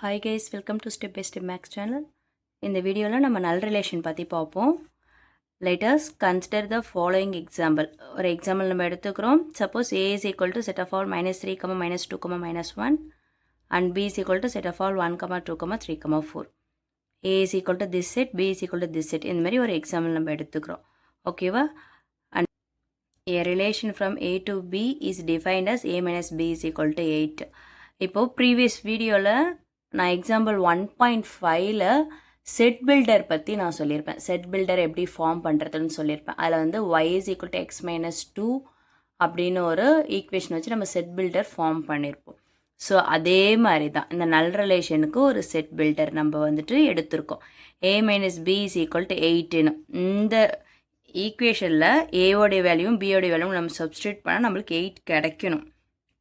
Hi guys, welcome to Step by Step Max channel. இந்த வீடியோவில் நம்ம null relation பற்றி பார்ப்போம். Let us consider the following example. ஒரு எக்ஸாம்பிள் நம்ம எடுத்துக்கிறோம். Suppose A is equal to set of all minus 3, minus 2, minus 1 and B is equal to set of all 1, 2, 3, 4. A is equal to this set, B is equal to this set. இந்த மாதிரி ஒரு example நம்ம எடுத்துக்கிறோம். ஓகேவா? And a relation from A to B is defined as A minus B is equal to 8. இப்போது previous வீடியோவில் நான் example 1.5ல் set builder பற்றி நான் சொல்லியிருப்பேன். செட் பில்டர் எப்படி ஃபார்ம் பண்ணுறதுன்னு சொல்லியிருப்பேன். அதில் வந்து y is equal to x minus 2 அப்படின்னு ஒரு ஈக்குவேஷன் வச்சு நம்ம செட் பில்டர் ஃபார்ம் பண்ணியிருப்போம். ஸோ அதே மாதிரி தான் இந்த நல் ரிலேஷனுக்கு ஒரு செட் பில்டர் நம்ம வந்துட்டு எடுத்திருக்கோம். a minus b is equal to 8ன்னு இந்த ஈக்குவேஷனில் ஏவோடைய வேல்யூவும் பியோடைய வேல்யூவும் நம்ம சப்ஸ்டியூட் பண்ணால் நம்மளுக்கு 8 கிடைக்கணும்.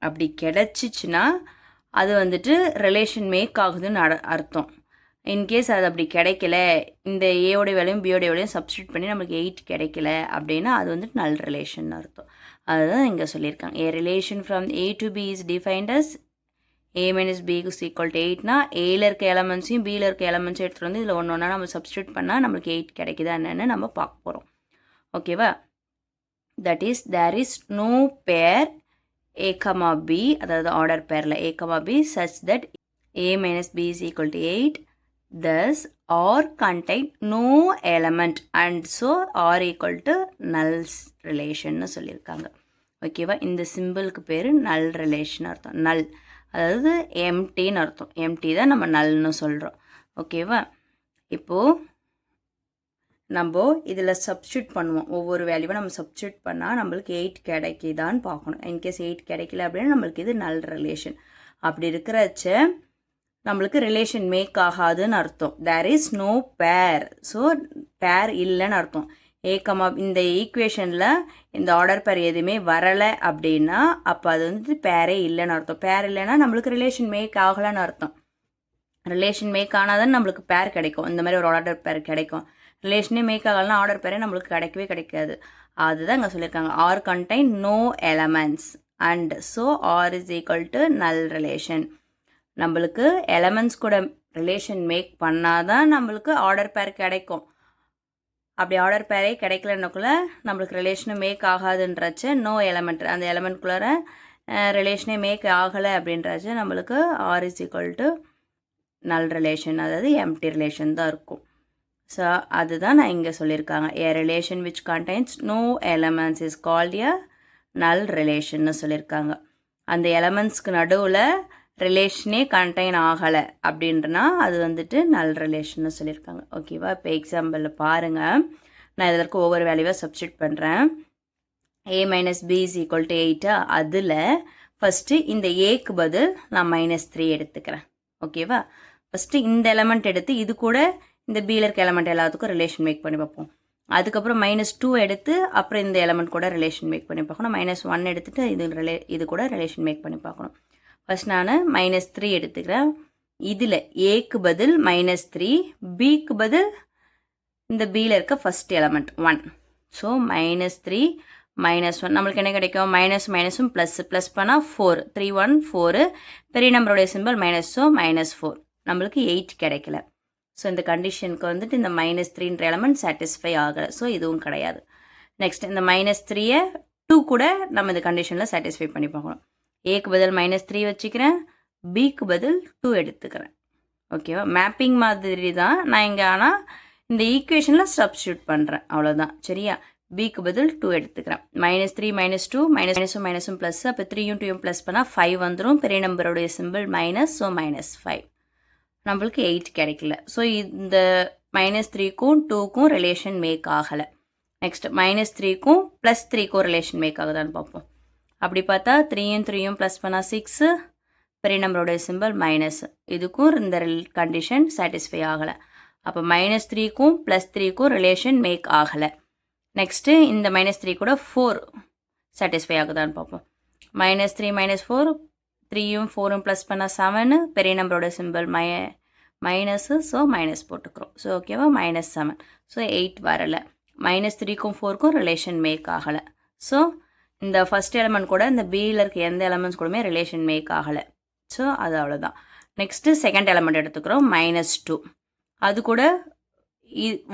அப்படி கிடைச்சிச்சின்னா அது வந்துட்டு ரிலேஷன் மேக் ஆகுதுன்னு அர்த்தம். இன்கேஸ் அது அப்படி கிடைக்கல, இந்த ஏவோடைய வேலையும் பியோடைய வேலையும் சப்ஸ்டியூட் பண்ணி நம்மளுக்கு 8 கிடைக்கல அப்படின்னா அது வந்துட்டு நல் ரிலேஷன் அர்த்தம். அதுதான் இங்கே சொல்லியிருக்காங்க. A relation from A to B is defined as A minus B is equal to 8னா ஏல இருக்க எலமெண்ட்ஸையும் பியில் இருக்க எலமெண்ட்ஸும் எடுத்துகிட்டு வந்து இதில் ஒன்று ஒன்றா நம்ம சப்ஸ்டியூட் பண்ணால் நம்மளுக்கு 8 கிடைக்குதா என்னன்னு நம்ம பார்க்க போகிறோம். ஓகேவா? That is there is no pair a comma b, அதாவது ஆர்டர் பேரில் a comma b such that a minus b is equal to 8, thus R contain no element and so R equal to null relation சொல்லியிருக்காங்க. ஓகேவா? இந்த சிம்பிளுக்கு பேர் நல் relation அர்த்தம். நல் அதாவது எம்டின்னு அர்த்தம். எம்டி தான் நம்ம நல்னு சொல்கிறோம். ஓகேவா? இப்போது நம்ம இதில் சப்ஸ்டியூட் பண்ணுவோம். ஒவ்வொரு வேல்யூவை நம்ம சப்ஸ்டியூட் பண்ணால் நம்மளுக்கு 8 கிடைக்குதான்னு பார்க்கணும். இன்கேஸ் 8 கிடைக்கல அப்படின்னா நம்மளுக்கு இது நல் ரிலேஷன். அப்படி இருக்கிறச்ச நம்மளுக்கு ரிலேஷன் மேக் ஆகாதுன்னு அர்த்தம். தேர் இஸ் நோ பேர். ஸோ பேர் இல்லைன்னு அர்த்தம். இந்த ஈக்குவேஷனில் இந்த ஆர்டர் பேர் எதுவுமே வரலை அப்படின்னா அப்போ அது வந்து பேரே இல்லைன்னு அர்த்தம். பேர் இல்லைன்னா நம்மளுக்கு ரிலேஷன் மேக் ஆகலைன்னு அர்த்தம். ரிலேஷன் மேக் ஆனால் நம்மளுக்கு பேர் கிடைக்கும். இந்த மாதிரி ஒரு ஆர்டர் பேர் கிடைக்கும். ரிலேஷனே மேக் ஆகலன்னா ஆர்டர் பேரே நம்மளுக்கு கிடைக்கவே கிடைக்காது. அதுதான் இங்கே சொல்லியிருக்காங்க. R contain no elements and so R is equal to null relation. நம்மளுக்கு எலமெண்ட்ஸ் கூட ரிலேஷன் மேக் பண்ணாதான் நம்மளுக்கு ஆர்டர் பேர் கிடைக்கும். அப்படி ஆர்டர் பேரே கிடைக்கலன்னுக்குள்ள நம்மளுக்கு ரிலேஷனும் மேக் ஆகாதுன்றச்ச நோ எலமெண்ட், அந்த எலமெண்ட்குள்ளார ரிலேஷனே மேக் ஆகலை அப்படின்றச்ச நம்மளுக்கு R is equal to null relation, அதாவது எம்டி ரிலேஷன் தான் இருக்கும். ஸோ அதுதான் நான் இங்கே சொல்லியிருக்காங்க. A relation which contains no elements is called a null ரிலேஷன்னு சொல்லியிருக்காங்க. அந்த எலமெண்ட்ஸ்க்கு நடுவில் ரிலேஷனே கண்டைன் ஆகலை அப்படின்றனா அது வந்துட்டு நல் ரிலேஷன்னு சொல்லியிருக்காங்க. ஓகேவா? இப்போ எக்ஸாம்பிளில் பாருங்கள். நான் இதற்கு ஒவ்வொரு வேல்யூவாக சப்ஸ்டியூட் பண்ணுறேன். A minus B is equal to 8. அதில் ஃபஸ்ட்டு இந்த ஏக்கு பதில் நான் -3 எடுத்துக்கிறேன். ஓகேவா? ஃபஸ்ட்டு இந்த எலமெண்ட் எடுத்து இது கூட இந்த பியில் இருக்க எலமெண்ட் எல்லாத்துக்கும் ரிலேஷன் மேக் பண்ணி பார்ப்போம். அதுக்கப்புறம் -2 எடுத்து அப்புறம் இந்த எலமெண்ட் கூட ரிலேஷன் மேக் பண்ணி பார்க்கணும். -1 எடுத்துகிட்டு இது கூட ரிலேஷன் மேக் பண்ணி பார்க்கணும். ஃபஸ்ட் நான் -3 எடுத்துக்கிறேன். இதில் ஏக்கு பதில் -3, பிக்கு பதில் இந்த பியில் இருக்க ஃபஸ்ட் எலமெண்ட் 1. ஸோ -3 -1 நம்மளுக்கு என்ன கிடைக்கும்? மைனஸும் ப்ளஸ் பண்ணால் 4, 3 1 4, பெரிய நம்பருடைய சிம்பிள் மைனஸ், ஸோ -4. நம்மளுக்கு 8 கிடைக்கல. ஸோ இந்த கண்டிஷனுக்கு வந்துட்டு இந்த -3ன்ற எலமெண்ட் சாட்டிஸ்ஃபை ஆகலை. ஸோ இதுவும் கிடையாது. நெக்ஸ்ட் இந்த -3யை 2 கூட நம்ம இந்த கண்டிஷனில் சாட்டிஸ்ஃபை பண்ணி பார்க்கணும். ஏக்கு பதில் -3 வச்சுக்கிறேன், பிக்கு பதில் 2 எடுத்துக்கிறேன். ஓகேவா? மேப்பிங் மாதிரி தான் நான் இங்கே, ஆனால் இந்த ஈக்குவேஷனில் சப்ஸ்டியூட் பண்ணுறேன், அவ்வளோதான். சரியா? பிக்கு பதில் 2 எடுத்துக்கிறேன். -3 -2 மைனஸும் ப்ளஸ், அப்போ 3யும் 2யும் ப்ளஸ் பண்ணால் 5 வந்துடும். பெரிய நம்பருடைய சிம்பிள் மைனஸ், ஸோ -5. நம்மளுக்கு 8 கிடைக்கல. ஸோ இந்த -3க்கும் 2க்கும் ரிலேஷன் மேக் ஆகலை. நெக்ஸ்ட் -3க்கும் +3க்கும் ரிலேஷன் மேக் ஆகுதான்னு பார்ப்போம். அப்படி பார்த்தா 3யும் 3யும் ப்ளஸ் பண்ணால் 6, பெரிய நம்பருடைய சிம்பிள் மைனஸ். இதுக்கும் இந்த கண்டிஷன் சாட்டிஸ்ஃபை ஆகலை. அப்போ -3க்கும் +3க்கும் ரிலேஷன் மேக் ஆகலை. நெக்ஸ்ட்டு இந்த -3 கூட 4 சாட்டிஸ்ஃபை ஆகுதான்னு பார்ப்போம். -3 -4, 3யும் 4யும் ப்ளஸ் பண்ணால் 7, பெரிய நம்பரோட சிம்பிள் மைனஸு, ஸோ மைனஸ் போட்டுக்கிறோம். ஸோ ஓகேவா? -7. ஸோ 8 வரலை. -3க்கும் 4க்கும் ரிலேஷன் மேக் ஆகலை. ஸோ இந்த ஃபஸ்ட் எலமெண்ட் கூட இந்த பியில் இருக்க எந்த எலமெண்ட்ஸ் கூடமே ரிலேஷன் மேக் ஆகலை. ஸோ அது அவ்வளோதான். நெக்ஸ்ட்டு செகண்ட் எலமெண்ட் எடுத்துக்கிறோம் -2. அது கூட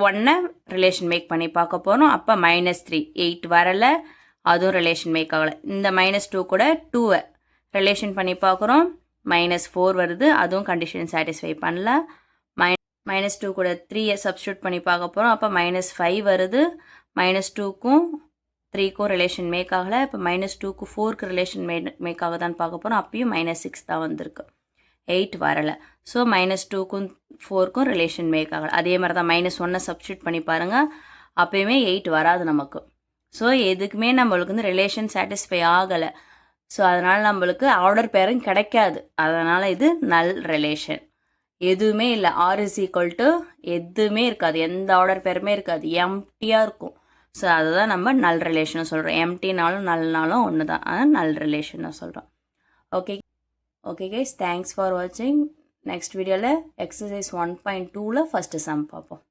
1 ரிலேஷன் மேக் பண்ணி பார்க்க போகிறோம். அப்போ -3 8 வரலை, அதுவும் ரிலேஷன் மேக் ஆகலை. இந்த -2 கூட 2 ரிலேஷன் பண்ணி பார்க்குறோம். -4 வருது, அதுவும் கண்டிஷன் சாட்டிஸ்ஃபை பண்ணல. -2 கூட 3 சப்ஸ்டியூட் பண்ணி பார்க்க போகிறோம். அப்போ -5 வருது. -2க்கும் 3க்கும் ரிலேஷன் மேக் ஆகலை. இப்போ -2க்கு 4க்கு ரிலேஷன் மேக் ஆகுதான்னு பார்க்க போகிறோம். அப்பயும் -6 தான் வந்திருக்கு, 8 வரலை. ஸோ -2க்கும் 4க்கும் ரிலேஷன் மேக் ஆகலை. அதே மாதிரி தான் -1 சப்ஸ்டியூட் பண்ணி பாருங்கள், அப்போயுமே 8 வராது நமக்கு. ஸோ எதுக்குமே நம்மளுக்கு வந்து ரிலேஷன் சாட்டிஸ்ஃபை ஆகலை. ஸோ அதனால் நம்மளுக்கு ஆர்டர் பேரும் கிடைக்காது. அதனால் இது நல் ரிலேஷன். எதுவுமே இல்லை, R is equal to எதுவுமே இருக்காது, எந்த ஆர்டர் பேருமே இருக்காது, எம்டியாக இருக்கும். ஸோ அதுதான் நம்ம நல் ரிலேஷன் சொல்கிறோம். எம்டினாலும் நல்னாலும் ஒன்று தான், அதான் நல் ரிலேஷன் சொல்கிறோம். ஓகே கைஸ், தேங்க்ஸ் ஃபார் வாட்சிங். நெக்ஸ்ட் வீடியோவில் எக்ஸசைஸ் 1.2ல் ஃபஸ்ட்டு சம் பார்ப்போம்.